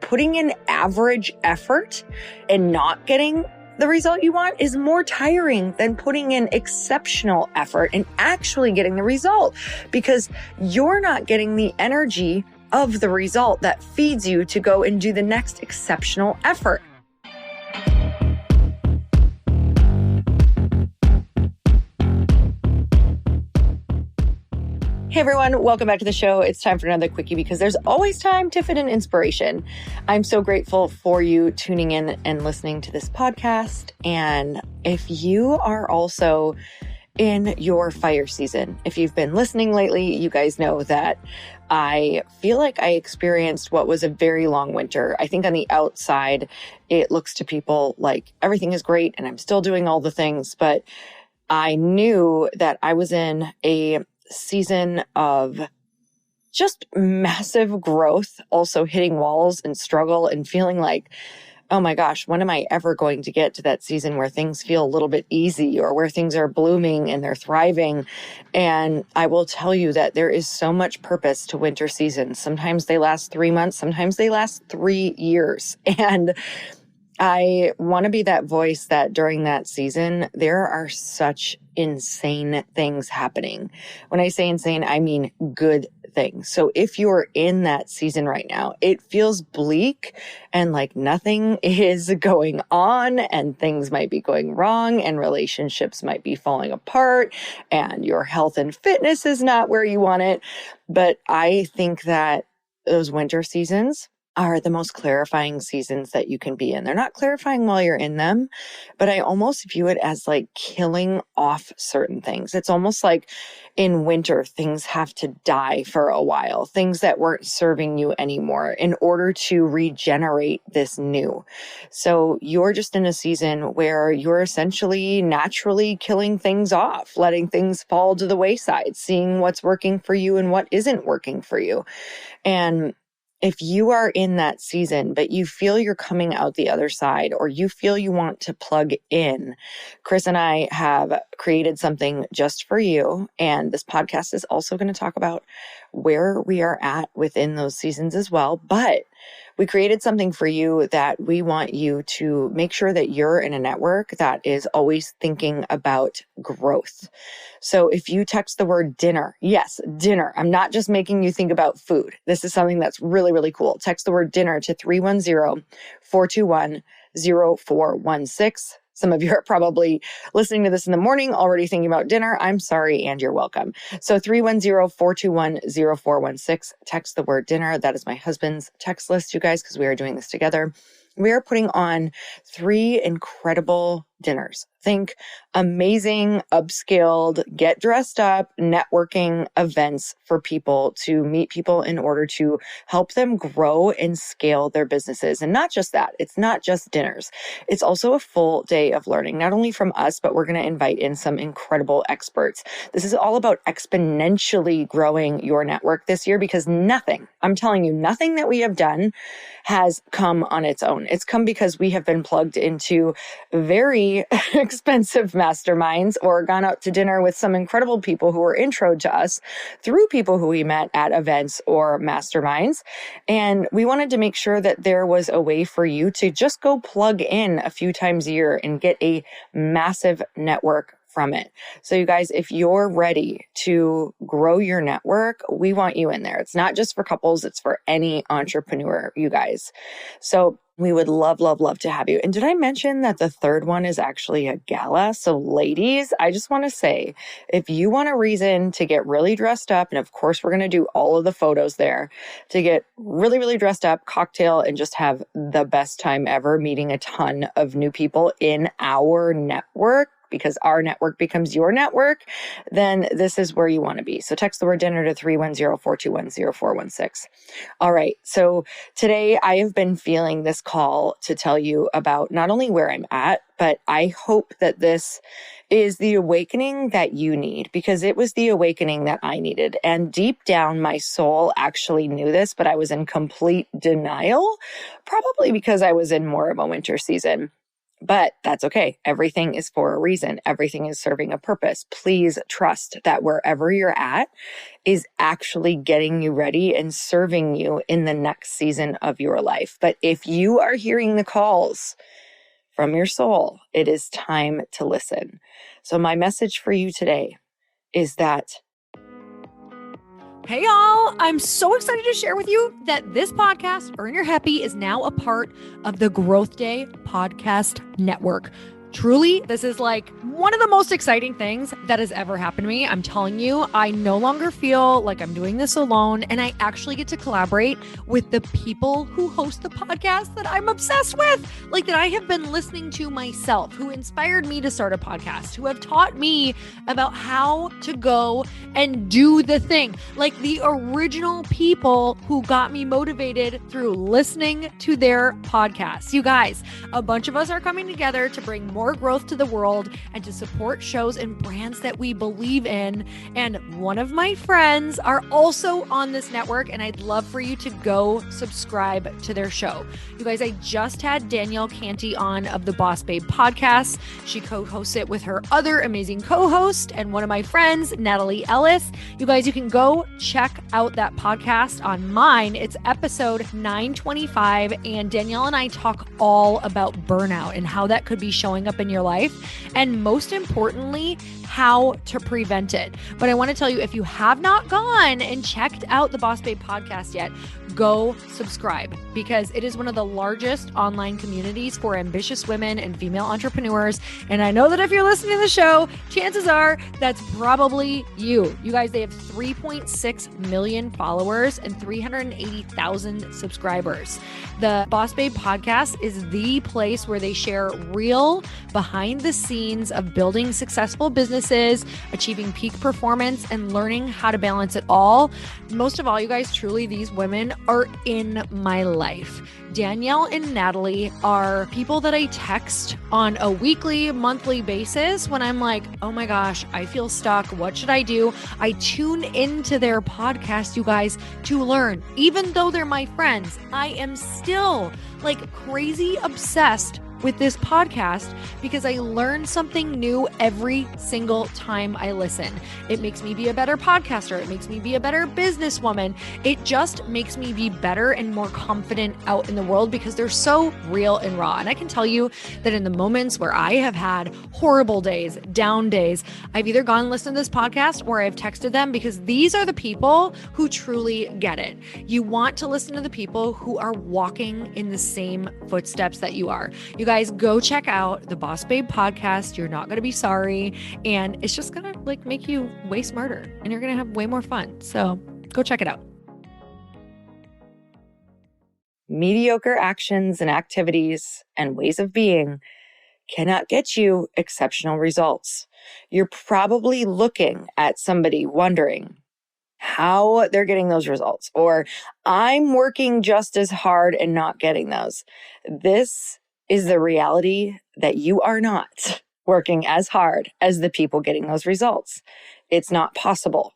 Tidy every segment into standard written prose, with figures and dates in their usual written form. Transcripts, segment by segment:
putting in average effort and not getting the result you want is more tiring than putting in exceptional effort and actually getting the result, because you're not getting the energy of the result that feeds you to go and do the next exceptional effort. Hey everyone, welcome back to the show. It's time for another quickie because there's always time to fit in inspiration. I'm so grateful for you tuning in and listening to this podcast. And if you are also in your fire season, if you've been listening lately, you guys know that I feel like I experienced what was a very long winter. I think on the outside, it looks to people like everything is great and I'm still doing all the things, but I knew that I was in a season of just massive growth, also hitting walls and struggle and feeling like, oh my gosh, when am I ever going to get to that season where things feel a little bit easy or where things are blooming and they're thriving? And I will tell you that there is so much purpose to winter seasons. Sometimes they last 3 months, sometimes they last 3 years. And I want to be that voice that during that season, there are such insane things happening. When I say insane, I mean good things. So if you're in that season right now, it feels bleak and like nothing is going on and things might be going wrong and relationships might be falling apart and your health and fitness is not where you want it. But I think that those winter seasons are the most clarifying seasons that you can be in. They're not clarifying while you're in them, but I almost view it as like killing off certain things. It's almost like in winter, things have to die for a while, things that weren't serving you anymore in order to regenerate this new. So you're just in a season where you're essentially naturally killing things off, letting things fall to the wayside, seeing what's working for you and what isn't working for you. And if you are in that season, but you feel you're coming out the other side, or you feel you want to plug in, Chris and I have created something just for you. And this podcast is also going to talk about where we are at within those seasons as well. But we created something for you that we want you to make sure that you're in a network that is always thinking about growth. So if you text the word dinner, yes, dinner. I'm not just making you think about food. This is something that's really, really cool. Text the word dinner to 310-421-0416. Some of you are probably listening to this in the morning, already thinking about dinner. I'm sorry, and you're welcome. So 310-421-0416, text the word dinner. That is my husband's text list, you guys, because we are doing this together. We are putting on 3 incredible dinners. Think amazing, upscaled, get dressed up, networking events for people to meet people in order to help them grow and scale their businesses. And not just that, it's not just dinners. It's also a full day of learning, not only from us, but we're going to invite in some incredible experts. This is all about exponentially growing your network this year, because nothing, I'm telling you, nothing that we have done has come on its own. It's come because we have been plugged into very expensive masterminds or gone out to dinner with some incredible people who were introed to us through people who we met at events or masterminds. And we wanted to make sure that there was a way for you to just go plug in a few times a year and get a massive network from it. So you guys, if you're ready to grow your network, we want you in there. It's not just for couples, it's for any entrepreneur, you guys. So we would love, love, love to have you. And did I mention that the third one is actually a gala? So ladies, I just want to say, if you want a reason to get really dressed up, and of course, we're going to do all of the photos there, to get really, really dressed up, cocktail, and just have the best time ever meeting a ton of new people in our network, because our network becomes your network, then this is where you want to be. So text the word dinner to 310-421-0416. All right. So today I have been feeling this call to tell you about not only where I'm at, but I hope that this is the awakening that you need, because it was the awakening that I needed. And deep down, my soul actually knew this, but I was in complete denial, probably because I was in more of a winter season. But that's okay. Everything is for a reason. Everything is serving a purpose. Please trust that wherever you're at is actually getting you ready and serving you in the next season of your life. But if you are hearing the calls from your soul, it is time to listen. So my message for you today is that hey y'all, I'm so excited to share with you that this podcast, Earn Your Happy, is now a part of the Growth Day Podcast Network. Truly, this is like one of the most exciting things that has ever happened to me. I'm telling you, I no longer feel like I'm doing this alone, and I actually get to collaborate with the people who host the podcast that I'm obsessed with, like that I have been listening to myself, who inspired me to start a podcast, who have taught me about how to go and do the thing, like the original people who got me motivated through listening to their podcasts. You guys, a bunch of us are coming together to bring more growth to the world and to support shows and brands that we believe in. And one of my friends are also on this network, and I'd love for you to go subscribe to their show. You guys, I just had Danielle Canty on of the Boss Babe podcast. She co-hosts it with her other amazing co-host and one of my friends, Natalie Ellis. You guys, you can go check out that podcast on mine. It's episode 925, and Danielle and I talk all about burnout and how that could be showing up in your life, and most importantly, how to prevent it. But I want to tell you, if you have not gone and checked out the Boss Babe podcast yet, go subscribe, because it is one of the largest online communities for ambitious women and female entrepreneurs. And I know that if you're listening to the show, chances are that's probably you. You guys, they have 3.6 million followers and 380,000 subscribers. The Boss Babe podcast is the place where they share real behind the scenes of building successful businesses, achieving peak performance, and learning how to balance it all. Most of all, you guys, truly, these women are in my life. Danielle and Natalie are people that I text on a weekly, monthly basis when I'm like, oh my gosh, I feel stuck. What should I do? I tune into their podcast, you guys, to learn. Even though they're my friends, I am still like crazy obsessed with this podcast because I learn something new every single time I listen. It makes me be a better podcaster. It makes me be a better businesswoman. It just makes me be better and more confident out in the world because they're so real and raw. And I can tell you that in the moments where I have had horrible days, down days, I've either gone and listened to this podcast or I've texted them, because these are the people who truly get it. You want to listen to the people who are walking in the same footsteps that you are. You guys, go check out the Boss Babe podcast. You're not going to be sorry. And it's just going to like make you way smarter, and you're going to have way more fun. So go check it out. mediocre actions and activities and ways of being cannot get you exceptional results. You're probably looking at somebody wondering how they're getting those results, or I'm working just as hard and not getting those. This is the reality that you are not working as hard as the people getting those results. It's not possible.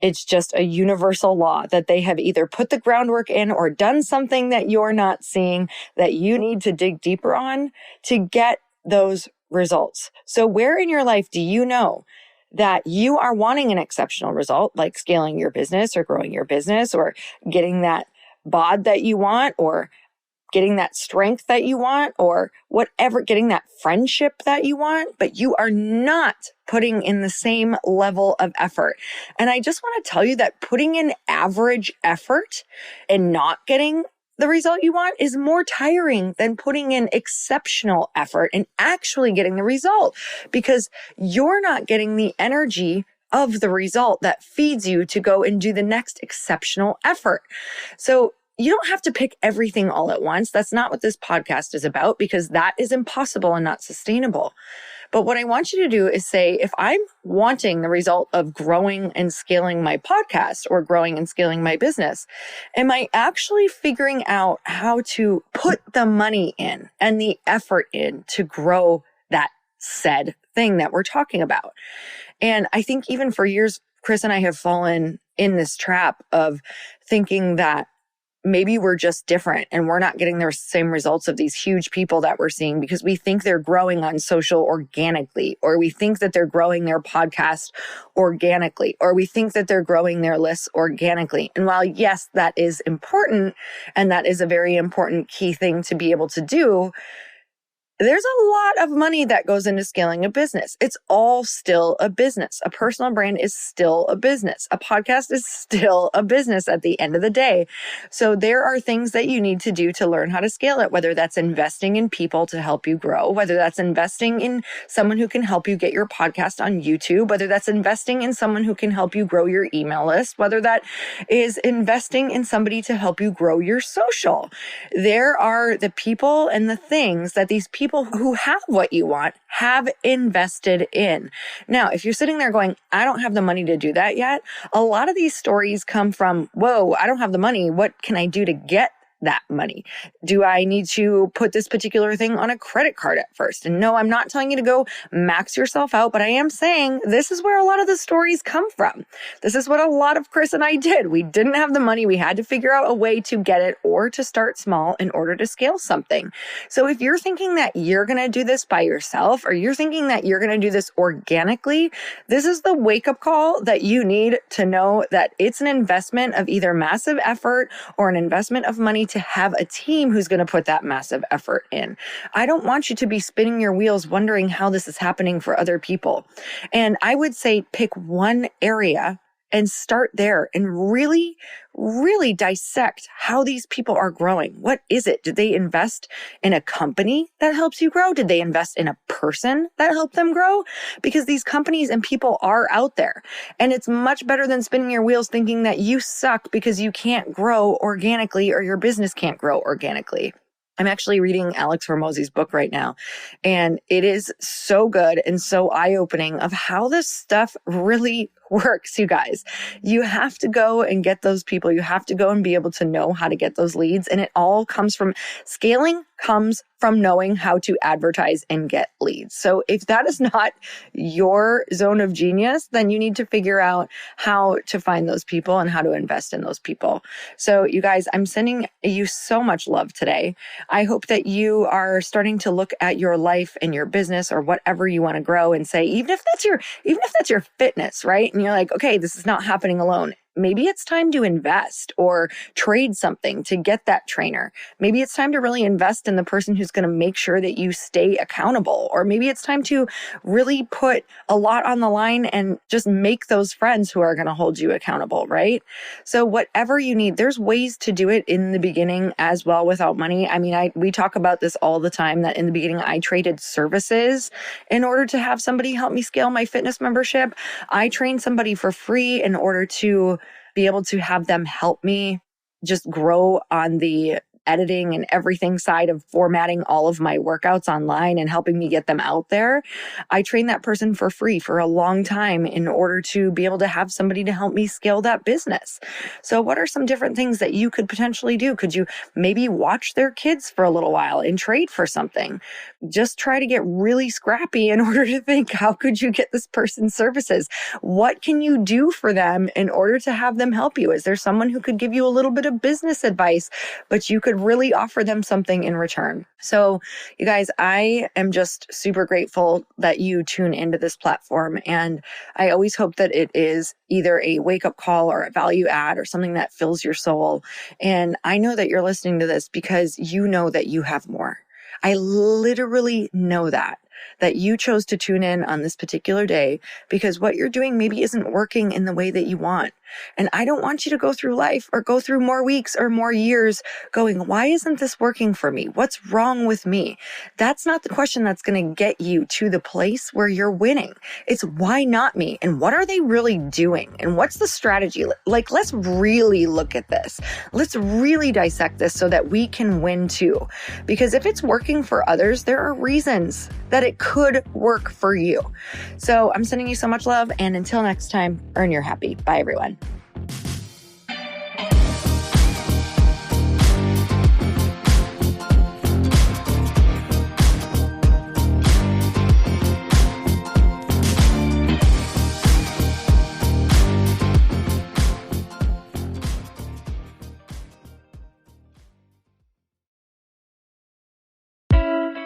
It's just a universal law that they have either put the groundwork in or done something that you're not seeing that you need to dig deeper on to get those results. So where in your life do you know that you are wanting an exceptional result, like scaling your business or growing your business or getting that bod that you want, or getting that strength that you want, or whatever, getting that friendship that you want, but you are not putting in the same level of effort. And I just want to tell you that putting in average effort and not getting the result you want is more tiring than putting in exceptional effort and actually getting the result, because you're not getting the energy of the result that feeds you to go and do the next exceptional effort. So you don't have to pick everything all at once. That's not what this podcast is about, because that is impossible and not sustainable. But what I want you to do is say, if I'm wanting the result of growing and scaling my podcast or growing and scaling my business, am I actually figuring out how to put the money in and the effort in to grow that said thing that we're talking about? And I think even for years, Chris and I have fallen in this trap of thinking that maybe we're just different and we're not getting the same results of these huge people that we're seeing because we think they're growing on social organically, or we think that they're growing their podcast organically, or we think that they're growing their lists organically. And while yes, that is important, and that is a very important key thing to be able to do, there's a lot of money that goes into scaling a business. It's all still a business. A personal brand is still a business. A podcast is still a business at the end of the day. So there are things that you need to do to learn how to scale it, whether that's investing in people to help you grow, whether that's investing in someone who can help you get your podcast on YouTube, whether that's investing in someone who can help you grow your email list, whether that is investing in somebody to help you grow your social. There are the people and the things that these people who have what you want have invested in. Now, if you're sitting there going, I don't have the money to do that yet, a lot of these stories come from, whoa, I don't have the money. What can I do to get that money? Do I need to put this particular thing on a credit card at first? And no, I'm not telling you to go max yourself out, but I am saying this is where a lot of the stories come from. This is what a lot of Chris and I did. We didn't have the money. We had to figure out a way to get it or to start small in order to scale something. So if you're thinking that you're going to do this by yourself, or you're thinking that you're going to do this organically, this is the wake-up call that you need to know that it's an investment of either massive effort or an investment of money to have a team who's going to put that massive effort in. I don't want you to be spinning your wheels wondering how this is happening for other people. And I would say pick one area and start there and really, really dissect how these people are growing. What is it? Did they invest in a company that helps you grow? Did they invest in a person that helped them grow? Because these companies and people are out there. And it's much better than spinning your wheels thinking that you suck because you can't grow organically or your business can't grow organically. I'm actually reading Alex Hormozi's book right now, and it is so good and so eye-opening of how this stuff really works, you guys. You have to go and get those people. You have to go and be able to know how to get those leads. And it all comes from scaling, comes from knowing how to advertise and get leads. So if that is not your zone of genius, then you need to figure out how to find those people and how to invest in those people. So you guys, I'm sending you so much love today. I hope that you are starting to look at your life and your business or whatever you want to grow and say, even if that's your fitness, right? And you're like, okay, this is not happening alone. Maybe it's time to invest or trade something to get that trainer. Maybe it's time to really invest in the person who's going to make sure that you stay accountable. Or maybe it's time to really put a lot on the line and just make those friends who are going to hold you accountable, right? So whatever you need, there's ways to do it in the beginning as well without money. I mean, we talk about this all the time that in the beginning, I traded services in order to have somebody help me scale my fitness membership. I trained somebody for free in order to be able to have them help me just grow on the editing and everything side of formatting all of my workouts online and helping me get them out there. I trained that person for free for a long time in order to be able to have somebody to help me scale that business. So what are some different things that you could potentially do? Could you maybe watch their kids for a little while and trade for something? Just try to get really scrappy in order to think, how could you get this person's services? What can you do for them in order to have them help you? Is there someone who could give you a little bit of business advice, but you could really offer them something in return? So you guys, I am just super grateful that you tune into this platform. And I always hope that it is either a wake-up call or a value add or something that fills your soul. And I know that you're listening to this because you know that you have more. I literally know that you chose to tune in on this particular day because what you're doing maybe isn't working in the way that you want. And I don't want you to go through life or go through more weeks or more years going, why isn't this working for me? What's wrong with me? That's not the question that's going to get you to the place where you're winning. It's why not me? And what are they really doing? And what's the strategy? Like, let's really look at this. Let's really dissect this so that we can win too. Because if it's working for others, there are reasons that it could work for you. So I'm sending you so much love. And until next time, earn your happy. Bye, everyone.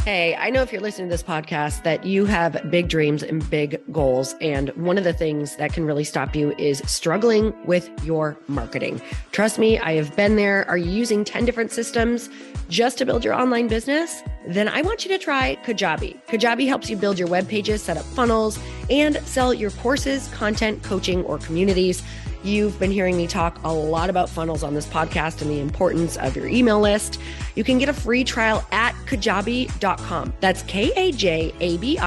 Hey, I know if you're listening to this podcast that you have big dreams and big goals. And one of the things that can really stop you is struggling with your marketing. Trust me, I have been there. Are you using 10 different systems just to build your online business? Then I want you to try Kajabi. Kajabi helps you build your web pages, set up funnels, and sell your courses, content, coaching, or communities. You've been hearing me talk a lot about funnels on this podcast and the importance of your email list. You can get a free trial at kajabi.com. That's Kajabi.com.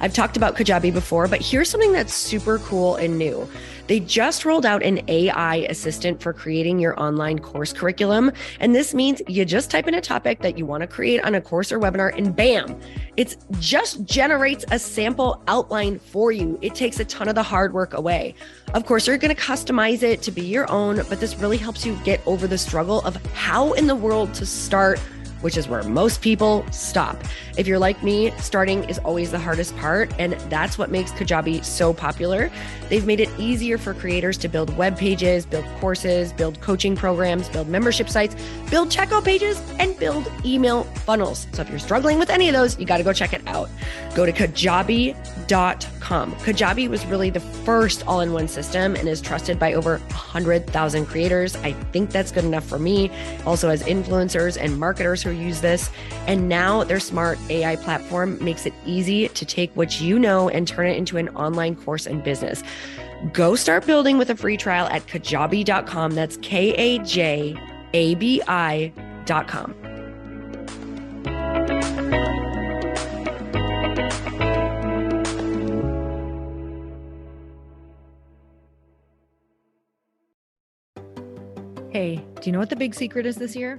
I've talked about Kajabi before, but here's something that's super cool and new. They just rolled out an AI assistant for creating your online course curriculum. And this means you just type in a topic that you want to create on a course or webinar and bam, it just generates a sample outline for you. It takes a ton of the hard work away. Of course, you're going to customize it to be your own, but this really helps you get over the struggle of how in the world to start, which is where most people stop. If you're like me, starting is always the hardest part, and that's what makes Kajabi so popular. They've made it easier for creators to build web pages, build courses, build coaching programs, build membership sites, build checkout pages, and build email funnels. So if you're struggling with any of those, you got to go check it out. Go to Kajabi.com. Kajabi was really the first all-in-one system and is trusted by over 100,000 creators. I think that's good enough for me. Also has influencers and marketers who use this. And now their smart AI platform makes it easy to take what you know and turn it into an online course and business. Go start building with a free trial at Kajabi.com. That's Kajabi.com. Hey, do you know what the big secret is this year?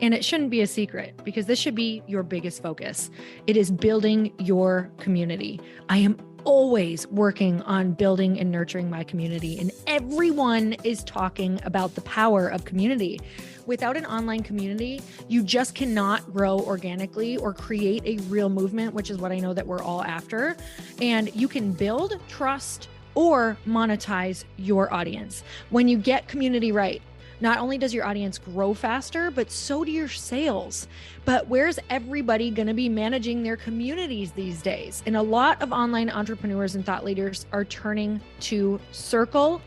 And it shouldn't be a secret because this should be your biggest focus. It is building your community. I am always working on building and nurturing my community, and everyone is talking about the power of community. Without an online community, you just cannot grow organically or create a real movement, which is what I know that we're all after. And you can build trust or monetize your audience. When you get community right, not only does your audience grow faster, but so do your sales. But where's everybody going to be managing their communities these days? And a lot of online entrepreneurs and thought leaders are turning to Circle.so.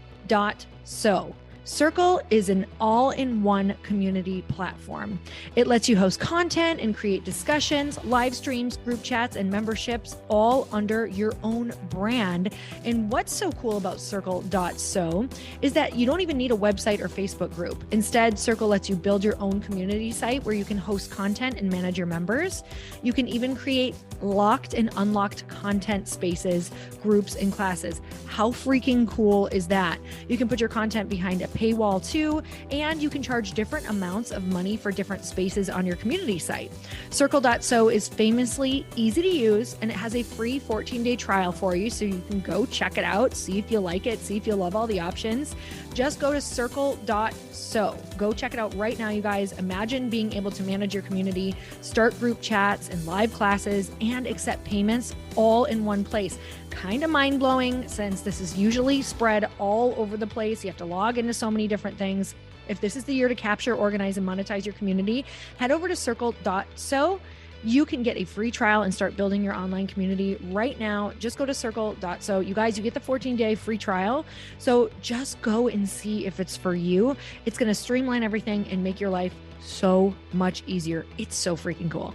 Circle is an all-in-one community platform. It lets you host content and create discussions, live streams, group chats, and memberships all under your own brand. And what's so cool about Circle.so is that you don't even need a website or Facebook group. Instead, Circle lets you build your own community site where you can host content and manage your members. You can even create locked and unlocked content spaces, groups, and classes. How freaking cool is that? You can put your content behind a paywall too, and you can charge different amounts of money for different spaces on your community site. Circle.so is famously easy to use, and it has a free 14-day trial for you, so you can go check it out, see if you like it, see if you love all the options. Just go to Circle.so. Go check it out right now, you guys. Imagine being able to manage your community, start group chats and live classes, and accept payments all in one place. Kind of mind-blowing since this is usually spread all over the place. You have to log into so many different things. If this is the year to capture, organize, and monetize your community, head over to Circle.so. You can get a free trial and start building your online community right now. Just go to Circle.so. You guys, you get the 14-day free trial. So just go and see if it's for you. It's going to streamline everything and make your life so much easier. It's so freaking cool.